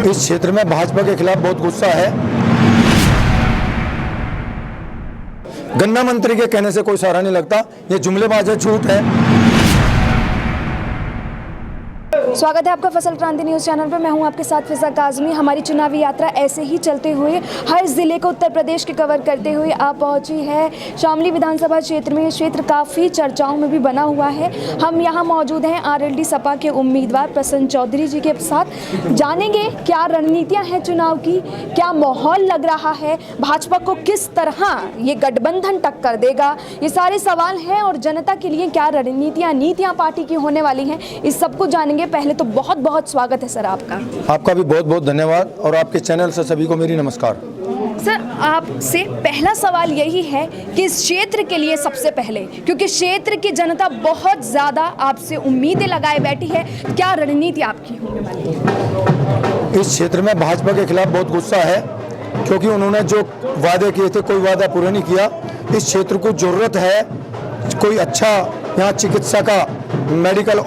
इस क्षेत्र में भाजपा के खिलाफ बहुत गुस्सा है। गन्ना मंत्री के कहने से कोई सहारा नहीं लगता, ये जुमलेबाज है, झूठ है। स्वागत है आपका फसल क्रांति न्यूज़ चैनल पर। मैं हूं आपके साथ फिजा काजमी। हमारी चुनावी यात्रा ऐसे ही चलते हुए हर ज़िले को उत्तर प्रदेश के कवर करते हुए आप पहुंची है शामली विधानसभा क्षेत्र में। क्षेत्र काफ़ी चर्चाओं में भी बना हुआ है। हम यहां मौजूद हैं आरएलडी सपा के उम्मीदवार प्रसन्न चौधरी जी के साथ। जानेंगे क्या रणनीतियाँ हैं चुनाव की, क्या माहौल लग रहा है, भाजपा को किस तरह ये गठबंधन टक्कर देगा, ये सारे सवाल हैं। और जनता के लिए क्या रणनीतियाँ नीतियाँ पार्टी की होने वाली हैं, इस सबको जानेंगे। पहले तो बहुत बहुत स्वागत है सर आपका। आपका भी बहुत बहुत धन्यवाद और आपके चैनल से सभी को मेरी नमस्कार। सर आपसे पहला सवाल यही है कि इस क्षेत्र के लिए सबसे पहले, क्योंकि क्षेत्र की जनता बहुत ज़्यादा आपसे उम्मीदें लगाए बैठी है, क्या रणनीति आपकी होने वाली है? इस क्षेत्र में भाजपा के खिलाफ बहुत गुस्सा है, क्योंकि उन्होंने जो वादे किए थे कोई वादा पूरा नहीं किया। इस क्षेत्र को ज़रूरत है कोई अच्छा यहाँ चिकित्सा का मेडिकल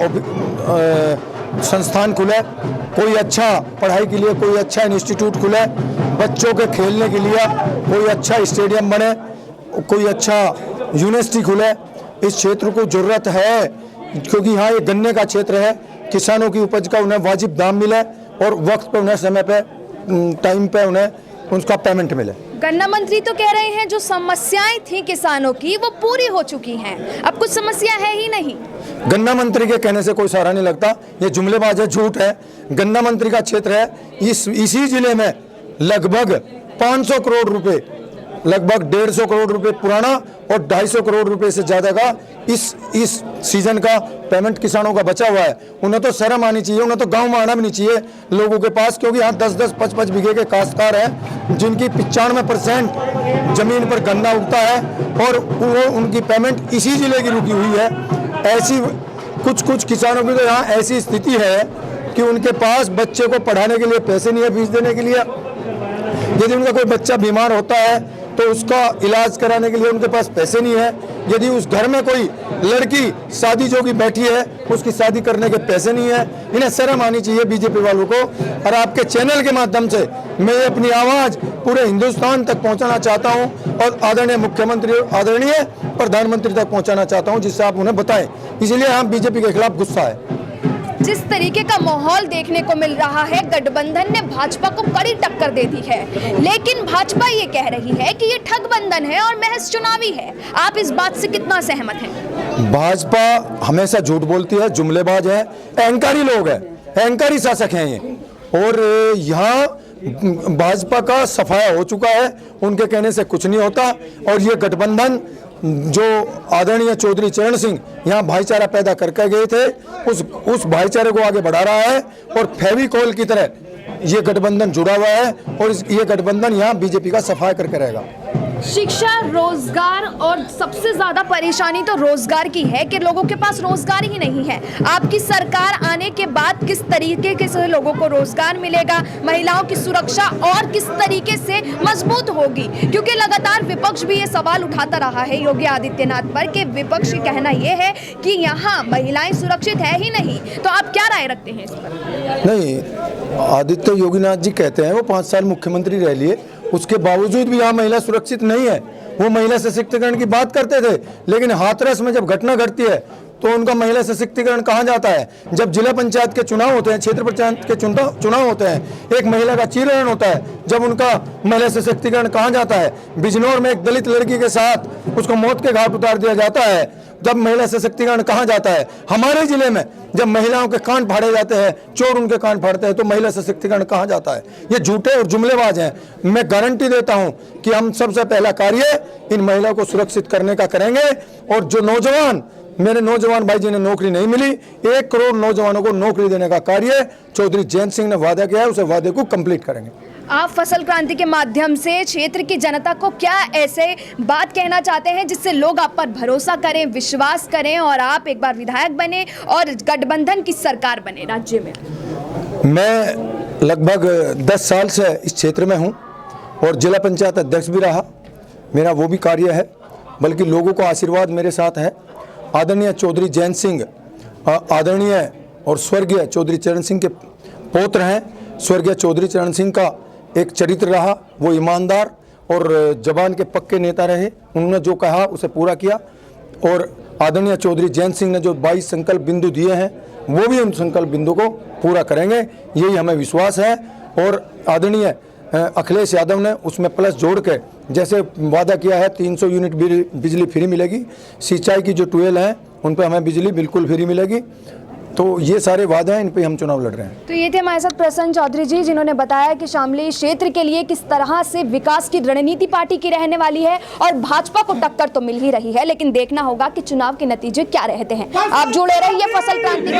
संस्थान खुले, कोई अच्छा पढ़ाई के लिए कोई अच्छा इंस्टीट्यूट खुले, बच्चों के खेलने के लिए कोई अच्छा स्टेडियम बने, कोई अच्छा यूनिवर्सिटी खुले। इस क्षेत्र को ज़रूरत है, क्योंकि यहाँ ये गन्ने का क्षेत्र है। किसानों की उपज का उन्हें वाजिब दाम मिले और वक्त पर उन्हें समय पे टाइम पे उन्हें उसका पेमेंट मिले। गन्ना मंत्री तो कह रहे हैं जो समस्याएं थी किसानों की वो पूरी हो चुकी हैं, अब कुछ समस्या है ही नहीं। गन्ना मंत्री के कहने से कोई सहारा नहीं लगता, ये जुमलेबाज है, झूठ है। गन्ना मंत्री का क्षेत्र है, इसी जिले में लगभग 500 करोड़ रुपए, लगभग 150 करोड़ रुपए पुराना और 250 करोड़ रुपए से ज़्यादा का इस सीजन का पेमेंट किसानों का बचा हुआ है। उन्हें तो शर्म आनी चाहिए, उन्हें तो गांव में आना भी नहीं चाहिए लोगों के पास, क्योंकि यहाँ 10-10, 5-5 बीघे के काश्तकार हैं जिनकी 95% जमीन पर गन्ना उगता है और वो उनकी पेमेंट इसी जिले की रुकी हुई है। ऐसी कुछ किसानों की तो यहाँ ऐसी स्थिति है कि उनके पास बच्चे को पढ़ाने के लिए पैसे नहीं है, फीस देने के लिए। यदि उनका कोई बच्चा बीमार होता है तो उसका इलाज कराने के लिए उनके पास पैसे नहीं है। यदि उस घर में कोई लड़की शादी जो की बैठी है उसकी शादी करने के पैसे नहीं है। इन्हें शर्म आनी चाहिए बीजेपी वालों को। और आपके चैनल के माध्यम से मैं अपनी आवाज़ पूरे हिंदुस्तान तक पहुंचाना चाहता हूं और आदरणीय मुख्यमंत्री, आदरणीय प्रधानमंत्री तक पहुंचाना चाहता हूं, जिससे आप उन्हें बताएं। इसलिए हम बीजेपी के खिलाफ गुस्सा है। जिस तरीके का माहौल देखने को मिल रहा है, गठबंधन ने भाजपा को कड़ी टक्कर दे दी है, लेकिन भाजपा ये कह रही है कि ये ठगबंधन है और महज चुनावी है। आप इस बात से कितना सहमत हैं? भाजपा हमेशा झूठ बोलती है, जुमलेबाज है, अहंकारी लोग हैं, अहंकारी शासक हैं ये। और यहाँ भाजपा का सफाया हो चुका है, उनके कहने से कुछ नहीं होता। और ये गठबंधन जो आदरणीय चौधरी चरण सिंह यहाँ भाईचारा पैदा करके गए थे, उस भाईचारे को आगे बढ़ा रहा है और फेविकोल की तरह ये गठबंधन जुड़ा हुआ है और ये गठबंधन यहाँ बीजेपी का सफाया करके रहेगा। शिक्षा, रोजगार और सबसे ज्यादा परेशानी तो रोजगार की है कि लोगों के पास रोजगार ही नहीं है। आपकी सरकार आने के बाद किस तरीके से लोगों को रोजगार मिलेगा, महिलाओं की सुरक्षा और किस तरीके से मजबूत होगी? क्योंकि लगातार विपक्ष भी ये सवाल उठाता रहा है योगी आदित्यनाथ पर कि विपक्ष का कहना ये है कि यहाँ महिलाएं सुरक्षित है ही नहीं। तो आप क्या राय रखते हैं इस पर? नहीं, आदित्य योगीनाथ जी कहते हैं वो 5 साल मुख्यमंत्री रह लिए, उसके बावजूद भी यहाँ महिला सुरक्षित नहीं है। वो महिला सशक्तिकरण की बात करते थे, लेकिन हाथरस में जब घटना घटती है तो उनका महिला सशक्तिकरण कहाँ जाता है? जब जिला पंचायत के चुनाव होते हैं, क्षेत्र पंचायत के चुनाव होते हैं, एक महिला का चीरहरण होता है, जब उनका महिला सशक्तिकरण कहाँ जाता है? बिजनौर में एक दलित लड़की के साथ उसको मौत के घाट उतार दिया जाता है, जब महिला सशक्तिकरण कहाँ जाता है? हमारे जिले में जब महिलाओं के कान फाड़े जाते हैं, चोर उनके कान फाड़ते हैं, तो महिला सशक्तिकरण कहाँ जाता है? ये झूठे और जुमलेबाज हैं। मैं गारंटी देता हूं कि हम सबसे पहला कार्य इन महिलाओं को सुरक्षित करने का करेंगे। और जो नौजवान, मेरे नौजवान भाई जिन्हें नौकरी नहीं मिली, 1 करोड़ नौजवानों को नौकरी देने का कार्य चौधरी जयंत सिंह ने वादा किया है, उसे वादे को कंप्लीट करेंगे। आप फसल क्रांति के माध्यम से क्षेत्र की जनता को क्या ऐसे बात कहना चाहते हैं जिससे लोग आप पर भरोसा करें, विश्वास करें और आप एक बार विधायक बने और गठबंधन की सरकार बने राज्य में? मैं लगभग 10 साल से इस क्षेत्र में हूं और जिला पंचायत अध्यक्ष भी रहा, मेरा वो भी कार्य है, बल्कि लोगों का आशीर्वाद मेरे साथ है। आदरणीय चौधरी जयंत सिंह आदरणीय और स्वर्गीय चौधरी चरण सिंह के पौत्र हैं। स्वर्गीय चौधरी चरण सिंह का एक चरित्र रहा, वो ईमानदार और जबान के पक्के नेता रहे। उन्होंने जो कहा उसे पूरा किया और आदरणीय चौधरी जयंत सिंह ने जो 22 संकल्प बिंदु दिए हैं वो भी उन संकल्प बिंदु को पूरा करेंगे, यही हमें विश्वास है। और आदरणीय अखिलेश यादव ने उसमें प्लस जोड़ के जैसे वादा किया है 300 यूनिट बिजली फ्री मिलेगी, सिंचाई की जो ट्यूबवेल हैं उन पर हमें बिजली बिल्कुल फ्री मिलेगी। तो ये सारे वादे हैं, इन पे हम चुनाव लड़ रहे हैं। तो ये थे हमारे साथ प्रसन्न चौधरी जी, जिन्होंने बताया कि शामली क्षेत्र के लिए किस तरह से विकास की रणनीति पार्टी की रहने वाली है और भाजपा को टक्कर तो मिल ही रही है, लेकिन देखना होगा कि चुनाव के नतीजे क्या रहते हैं। आप जुड़े रहिए फसल क्रांति।